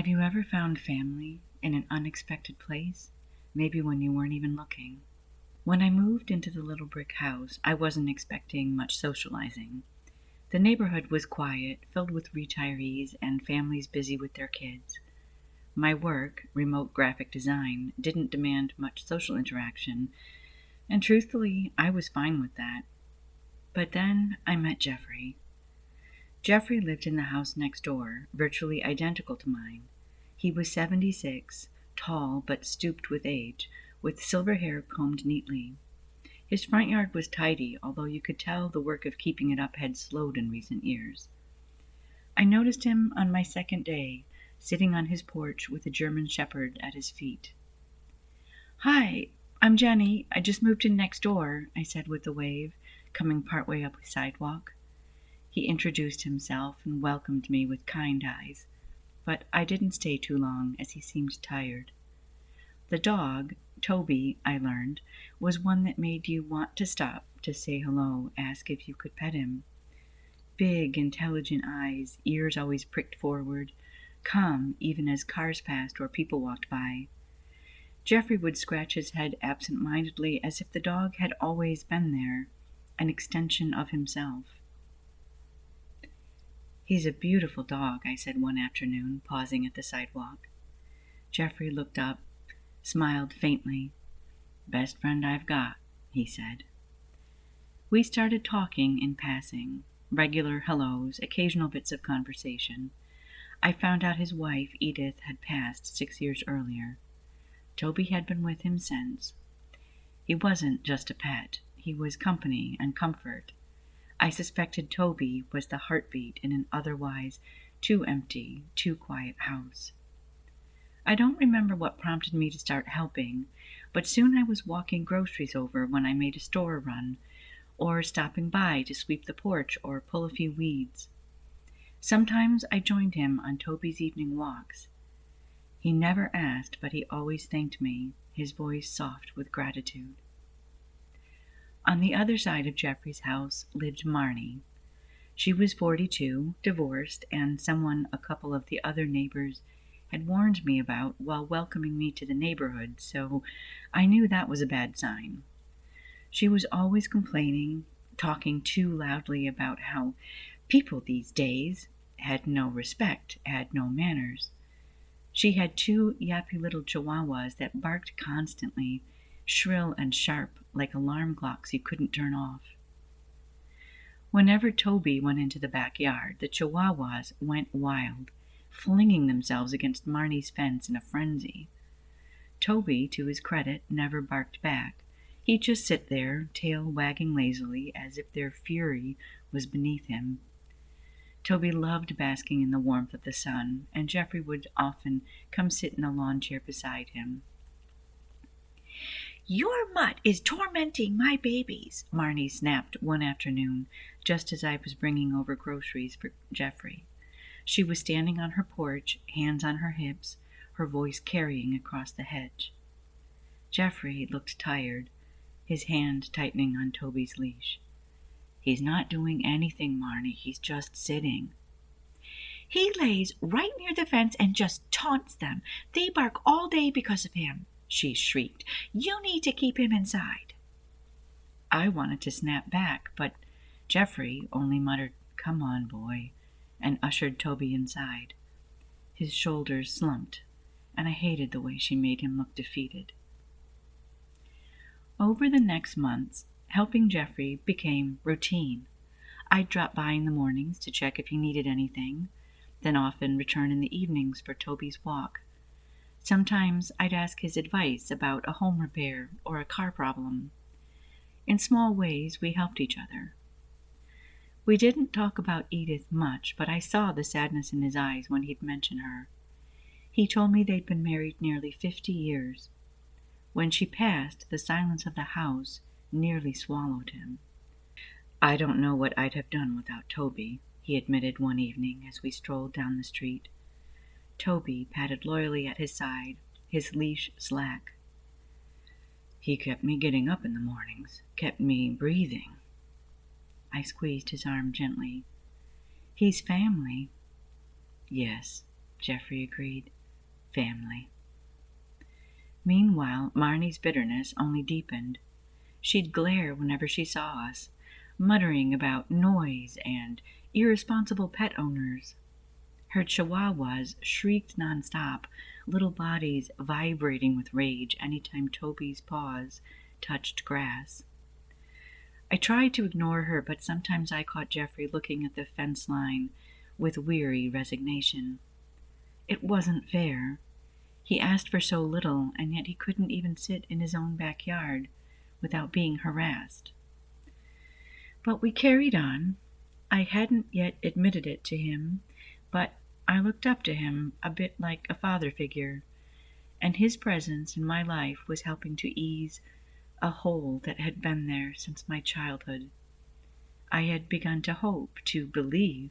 Have you ever found family in an unexpected place? Maybe when you weren't even looking. When I moved into the little brick house, I wasn't expecting much socializing. The neighborhood was quiet, filled with retirees and families busy with their kids. My work, remote graphic design, didn't demand much social interaction, and truthfully, I was fine with that. But then I met Jeffrey. Jeffrey lived in the house next door, virtually identical to mine. He was 76, tall but stooped with age, with silver hair combed neatly. His front yard was tidy, although you could tell the work of keeping it up had slowed in recent years. I noticed him on my second day, sitting on his porch with a German shepherd at his feet. "Hi, I'm Jenny. I just moved in next door," I said with a wave, coming partway up the sidewalk. He introduced himself and welcomed me with kind eyes, but I didn't stay too long as he seemed tired. The dog, Toby, I learned, was one that made you want to stop to say hello, ask if you could pet him. Big, intelligent eyes, ears always pricked forward, calm even as cars passed or people walked by. Jeffrey would scratch his head absent-mindedly as if the dog had always been there, an extension of himself. "He's a beautiful dog," I said one afternoon, pausing at the sidewalk. Jeffrey looked up, smiled faintly. "Best friend I've got," he said. We started talking in passing, regular hellos, occasional bits of conversation. I found out his wife, Edith, had passed 6 years earlier. Toby had been with him since. He wasn't just a pet, he was company and comfort. I suspected Toby was the heartbeat in an otherwise too empty, too quiet house. I don't remember what prompted me to start helping, but soon I was walking groceries over when I made a store run, or stopping by to sweep the porch or pull a few weeds. Sometimes I joined him on Toby's evening walks. He never asked, but he always thanked me, his voice soft with gratitude. On the other side of Jeffrey's house lived Marnie. She was 42, divorced, and someone a couple of the other neighbors had warned me about while welcoming me to the neighborhood, so I knew that was a bad sign. She was always complaining, talking too loudly about how people these days had no respect, had no manners. She had 2 yappy little chihuahuas that barked constantly, shrill and sharp, like alarm clocks you couldn't turn off. Whenever Toby went into the backyard, the chihuahuas went wild, flinging themselves against Marnie's fence in a frenzy. Toby, to his credit, never barked back. He'd just sit there, tail wagging lazily, as if their fury was beneath him. Toby loved basking in the warmth of the sun, and Jeffrey would often come sit in a lawn chair beside him. "Your mutt is tormenting my babies," Marnie snapped one afternoon, just as I was bringing over groceries for Jeffrey. She was standing on her porch, hands on her hips, her voice carrying across the hedge. Jeffrey looked tired, his hand tightening on Toby's leash. "He's not doing anything, Marnie. He's just sitting." "He lays right near the fence and just taunts them. They bark all day because of him," she shrieked. "You need to keep him inside." I wanted to snap back, but Jeffrey only muttered, "Come on, boy," and ushered Toby inside. His shoulders slumped, and I hated the way she made him look defeated. Over the next months, helping Jeffrey became routine. I'd drop by in the mornings to check if he needed anything, then often return in the evenings for Toby's walk. Sometimes I'd ask his advice about a home repair or a car problem. In small ways, we helped each other. We didn't talk about Edith much, but I saw the sadness in his eyes when he'd mention her. He told me they'd been married nearly 50 years. When she passed, the silence of the house nearly swallowed him. "I don't know what I'd have done without Toby," he admitted one evening as we strolled down the street. Toby padded loyally at his side, his leash slack. "He kept me getting up in the mornings, kept me breathing." I squeezed his arm gently. "He's family." "Yes, Jeffrey agreed. Family. Meanwhile, Marnie's bitterness only deepened. She'd glare whenever she saw us, muttering about noise and irresponsible pet owners. Her chihuahuas shrieked nonstop, little bodies vibrating with rage anytime Toby's paws touched grass. I tried to ignore her, but sometimes I caught Jeffrey looking at the fence line with weary resignation. It wasn't fair. He asked for so little, and yet he couldn't even sit in his own backyard without being harassed. But we carried on. I hadn't yet admitted it to him, but I looked up to him a bit like a father figure, and his presence in my life was helping to ease a hole that had been there since my childhood. I had begun to hope, to believe,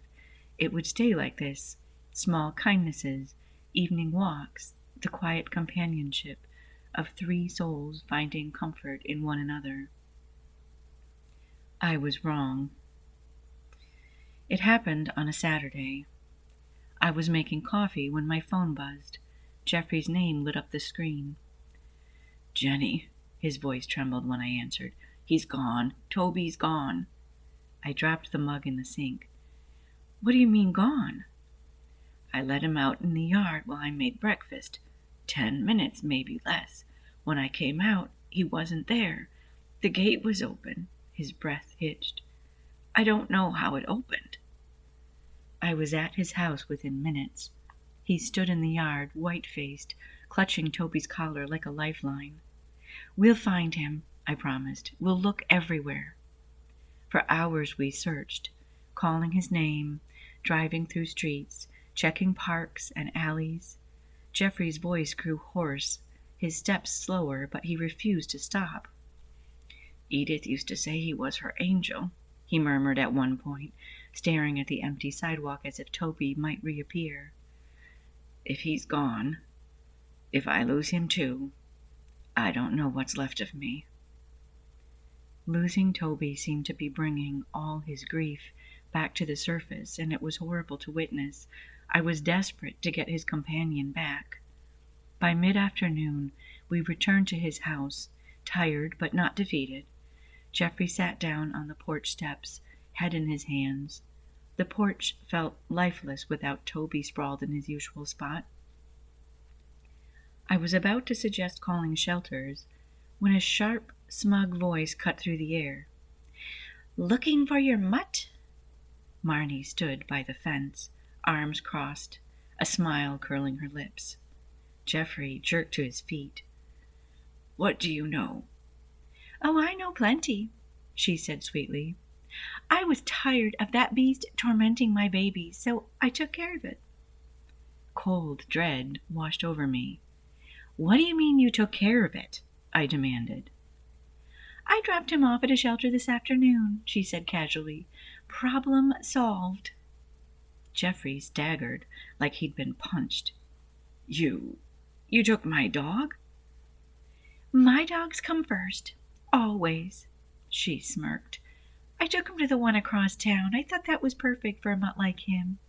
it would stay like this: small kindnesses, evening walks, the quiet companionship of three souls finding comfort in one another. I was wrong. It happened on a Saturday. I was making coffee when my phone buzzed. Jeffrey's name lit up the screen. Jenny, his voice trembled when I answered. He's gone. Toby's gone. I dropped the mug in the sink. What do you mean gone? I let him out in the yard while I made breakfast. 10 minutes, maybe less. When I came out, he wasn't there. The gate was open. His breath hitched. I don't know how it opened. I was at his house within minutes. He stood in the yard, white-faced, clutching Toby's collar like a lifeline. We'll find him, I promised. We'll look everywhere. For hours we searched, calling his name, driving through streets, checking parks and alleys. Jeffrey's voice grew hoarse, his steps slower, but he refused to stop. Edith used to say he was her angel, he murmured at one point, staring at the empty sidewalk as if Toby might reappear. If he's gone, if I lose him too, I don't know what's left of me. Losing Toby seemed to be bringing all his grief back to the surface, and it was horrible to witness. I was desperate to get his companion back. By mid-afternoon, we returned to his house, tired but not defeated. Jeffrey sat down on the porch steps, head in his hands. The porch felt lifeless without Toby sprawled in his usual spot. I was about to suggest calling shelters when a sharp, smug voice cut through the air. Looking for your mutt? Marnie stood by the fence, arms crossed, a smile curling her lips. Jeffrey jerked to his feet. What do you know? Oh, I know plenty, she said sweetly. I was tired of that beast tormenting my baby, so I took care of it. Cold dread washed over me. What do you mean you took care of it? I demanded. I dropped him off at a shelter this afternoon, she said casually. Problem solved. Jeffrey staggered like he'd been punched. You took my dog? My dogs come first. Always. She smirked. I took him to the one across town. I thought that was perfect for a mutt like him.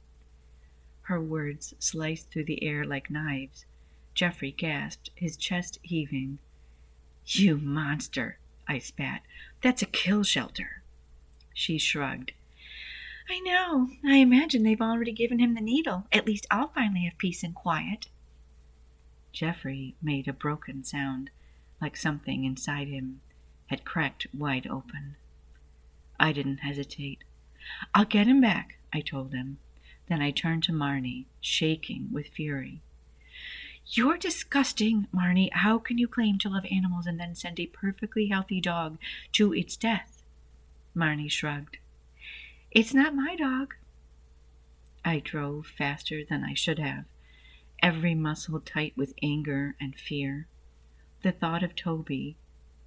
Her words sliced through the air like knives. Jeffrey gasped, his chest heaving. You monster, I spat. That's a kill shelter. She shrugged. I know. I imagine they've already given him the needle. At least I'll finally have peace and quiet. Jeffrey made a broken sound, like something inside him had cracked wide open. I didn't hesitate. I'll get him back, I told him. Then I turned to Marnie, shaking with fury. You're disgusting, Marnie. How can you claim to love animals and then send a perfectly healthy dog to its death? Marnie shrugged. It's not my dog. I drove faster than I should have, every muscle tight with anger and fear. The thought of Toby,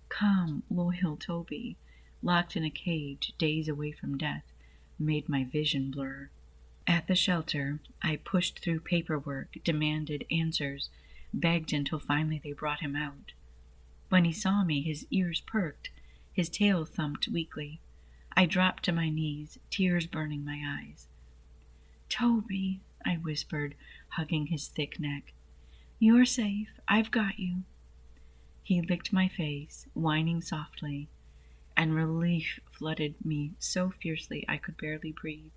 calm, loyal Toby, locked in a cage days away from death, made my vision blur. At the shelter, I pushed through paperwork, demanded answers, begged until finally they brought him out. When he saw me, his ears perked, his tail thumped weakly. I dropped to my knees, tears burning my eyes. Toby, I whispered, hugging his thick neck. "You're safe. I've got you." He licked my face, whining softly, and relief flooded me so fiercely I could barely breathe.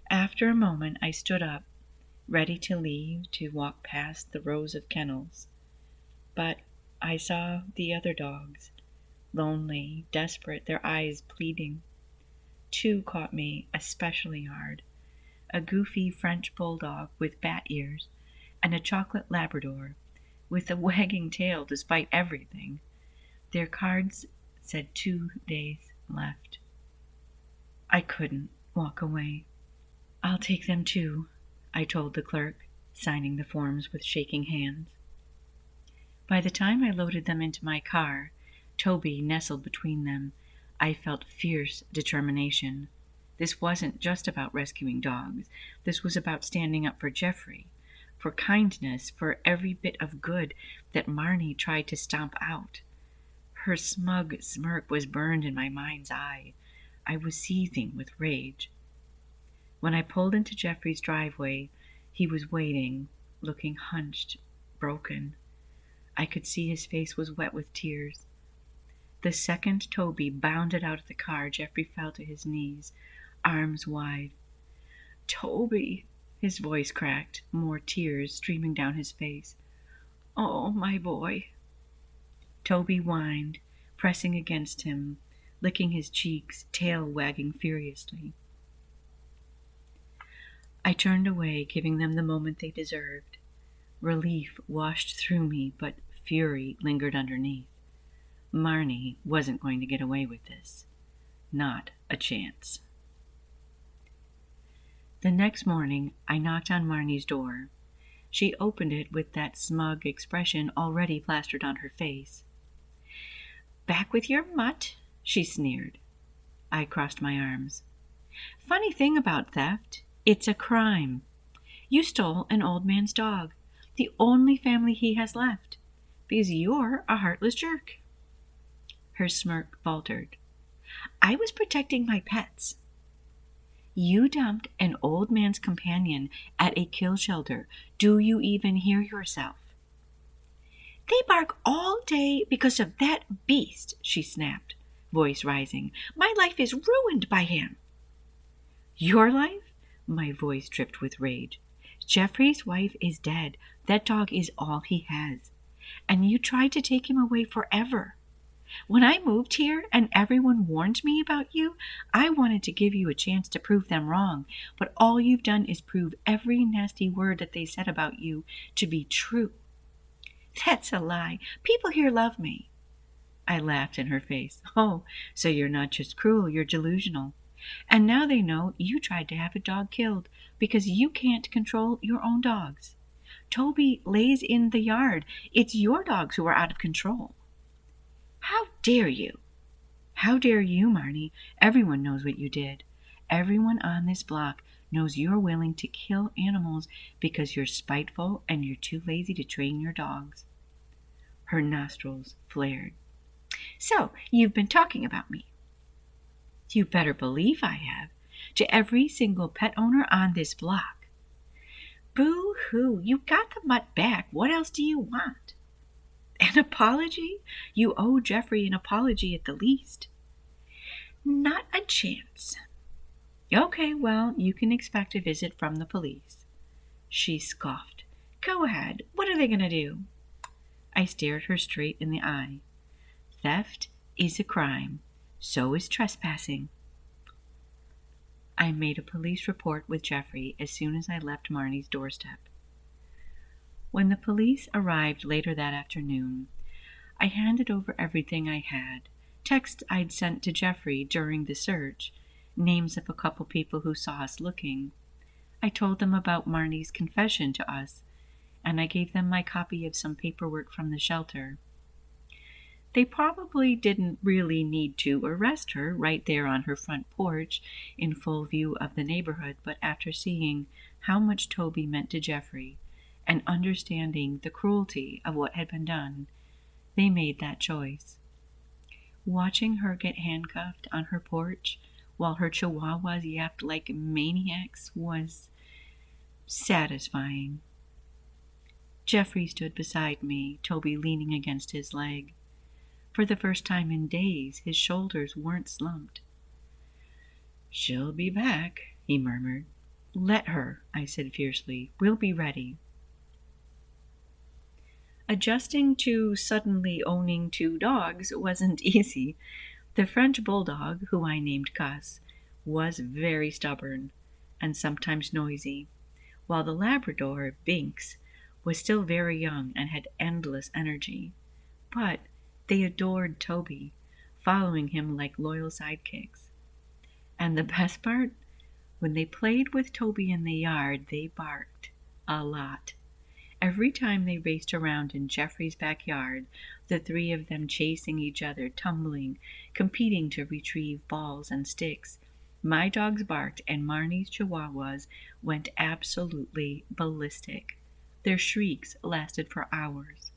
After a moment, I stood up, ready to leave to walk past the rows of kennels. But I saw the other dogs, lonely, desperate, their eyes pleading. Two caught me especially hard: a goofy French bulldog with bat ears, and a chocolate Labrador with a wagging tail despite everything. Their cards said 2 days left. I couldn't walk away. "I'll take them too," I told the clerk, signing the forms with shaking hands. By the time I loaded them into my car, Toby nestled between them. I felt fierce determination. This wasn't just about rescuing dogs. This was about standing up for Jeffrey, for kindness, for every bit of good that Marnie tried to stomp out. Her smug smirk was burned in my mind's eye. I was seething with rage. When I pulled into Jeffrey's driveway, he was waiting, looking hunched, broken. I could see his face was wet with tears. The second Toby bounded out of the car, Jeffrey fell to his knees, arms wide. "Toby," his voice cracked, more tears streaming down his face. "Oh, my boy." Toby whined, pressing against him, licking his cheeks, tail wagging furiously. I turned away, giving them the moment they deserved. Relief washed through me, but fury lingered underneath. Marnie wasn't going to get away with this. Not a chance. The next morning, I knocked on Marnie's door. She opened it with that smug expression already plastered on her face. "Back with your mutt?" she sneered. I crossed my arms. "Funny thing about theft. It's a crime. You stole an old man's dog, the only family he has left, because you're a heartless jerk." Her smirk faltered. "I was protecting my pets." "You dumped an old man's companion at a kill shelter. Do you even hear yourself?" "They bark all day because of that beast," she snapped, voice rising. "My life is ruined by him." "Your life?" My voice dripped with rage. "Jeffrey's wife is dead. That dog is all he has. And you tried to take him away forever. When I moved here and everyone warned me about you, I wanted to give you a chance to prove them wrong, but all you've done is prove every nasty word that they said about you to be true." "That's a lie. People here love me." I laughed in her face. "Oh, so you're not just cruel, you're delusional. And now they know you tried to have a dog killed because you can't control your own dogs. Toby lays in the yard. It's your dogs who are out of control." "How dare you?" "How dare you, Marnie? Everyone knows what you did. Everyone on this block knows you're willing to kill animals because you're spiteful and you're too lazy to train your dogs." Her nostrils flared. "So, you've been talking about me." "You better believe I have. To every single pet owner on this block." "Boo-hoo, you got the mutt back. What else do you want?" "An apology? You owe Jeffrey an apology at the least." "Not a chance." "Okay, well, you can expect a visit from the police." She scoffed. "Go ahead. What are they going to do?" I stared her straight in the eye. "Theft is a crime. So is trespassing." I made a police report with Jeffrey as soon as I left Marnie's doorstep. When the police arrived later that afternoon, I handed over everything I had, texts I'd sent to Jeffrey during the search, names of a couple people who saw us looking. I told them about Marnie's confession to us, and I gave them my copy of some paperwork from the shelter. They probably didn't really need to arrest her right there on her front porch in full view of the neighborhood, but after seeing how much Toby meant to Jeffrey and understanding the cruelty of what had been done, they made that choice. Watching her get handcuffed on her porch while her chihuahuas yapped like maniacs was satisfying. Jeffrey stood beside me, Toby leaning against his leg. For the first time in days, his shoulders weren't slumped. "She'll be back," he murmured. "Let her," I said fiercely. "We'll be ready." Adjusting to suddenly owning 2 dogs wasn't easy. The French bulldog, who I named Gus, was very stubborn and sometimes noisy, while the Labrador, Binks, was still very young and had endless energy. But they adored Toby, following him like loyal sidekicks. And the best part? When they played with Toby in the yard, they barked a lot. Every time they raced around in Jeffrey's backyard, the 3 of them chasing each other, tumbling, competing to retrieve balls and sticks, my dogs barked and Marnie's chihuahuas went absolutely ballistic. Their shrieks lasted for hours.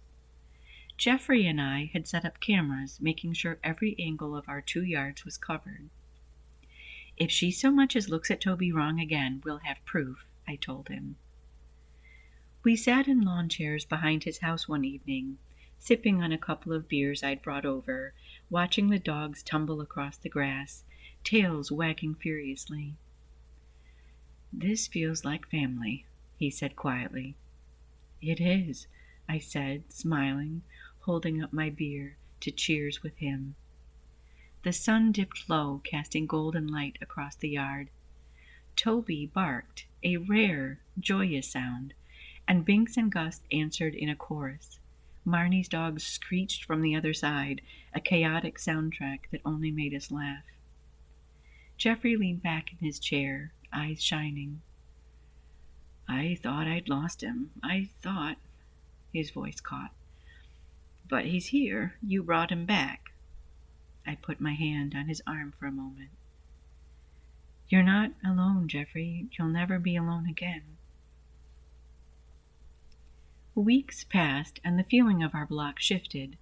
Jeffrey and I had set up cameras, making sure every angle of our 2 yards was covered. "If she so much as looks at Toby wrong again, we'll have proof," I told him. We sat in lawn chairs behind his house one evening, sipping on a couple of beers I'd brought over, watching the dogs tumble across the grass, tails wagging furiously. "This feels like family," he said quietly. "It is," I said, smiling, holding up my beer to cheers with him. The sun dipped low, casting golden light across the yard. Toby barked, a rare, joyous sound, and Binks and Gus answered in a chorus. Marnie's dogs screeched from the other side, a chaotic soundtrack that only made us laugh. Jeffrey leaned back in his chair, eyes shining. "I thought I'd lost him. I thought—" His voice caught. "But he's here. You brought him back." I put my hand on his arm for a moment. "You're not alone, Jeffrey. You'll never be alone again." Weeks passed, and the feeling of our block shifted.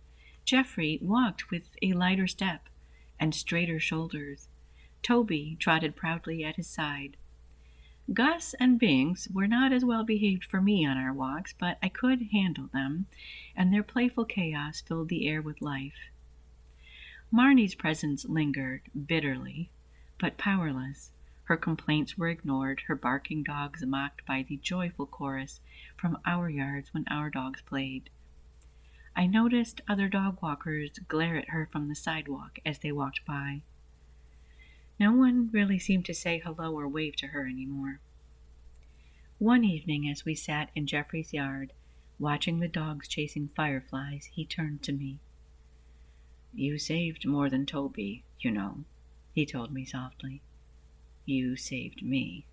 Jeffrey walked with a lighter step and straighter shoulders. Toby trotted proudly at his side. Gus and Binks were not as well behaved for me on our walks, but I could handle them, and their playful chaos filled the air with life. Marnie's presence lingered, bitterly, but powerless. Her complaints were ignored, her barking dogs mocked by the joyful chorus from our yards when our dogs played. I noticed other dog walkers glare at her from the sidewalk as they walked by. No one really seemed to say hello or wave to her anymore. One evening, as we sat in Jeffrey's yard, watching the dogs chasing fireflies, he turned to me. "You saved more than Toby, you know," he told me softly. "You saved me."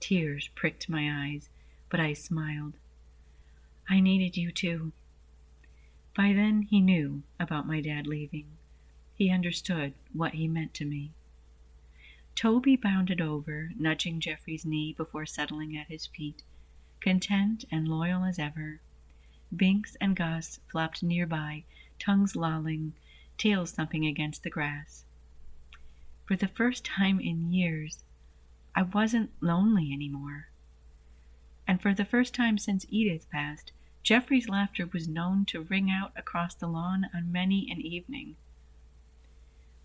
Tears pricked my eyes, but I smiled. "I needed you too." By then he knew about my dad leaving. He understood what he meant to me. Toby bounded over, nudging Jeffrey's knee before settling at his feet, content and loyal as ever. Binks and Gus flopped nearby, tongues lolling, tails thumping against the grass. For the first time in years, I wasn't lonely anymore. And for the first time since Edith passed, Jeffrey's laughter was known to ring out across the lawn on many an evening.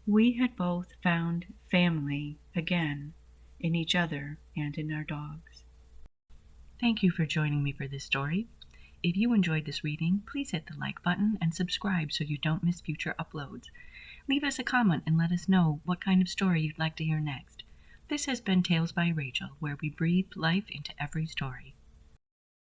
We had both found family again in each other and in our dogs. Thank you for joining me for this story. If you enjoyed this reading, please hit the like button and subscribe so you don't miss future uploads. Leave us a comment and let us know what kind of story you'd like to hear next. This has been Tales by Rachel, where we breathe life into every story.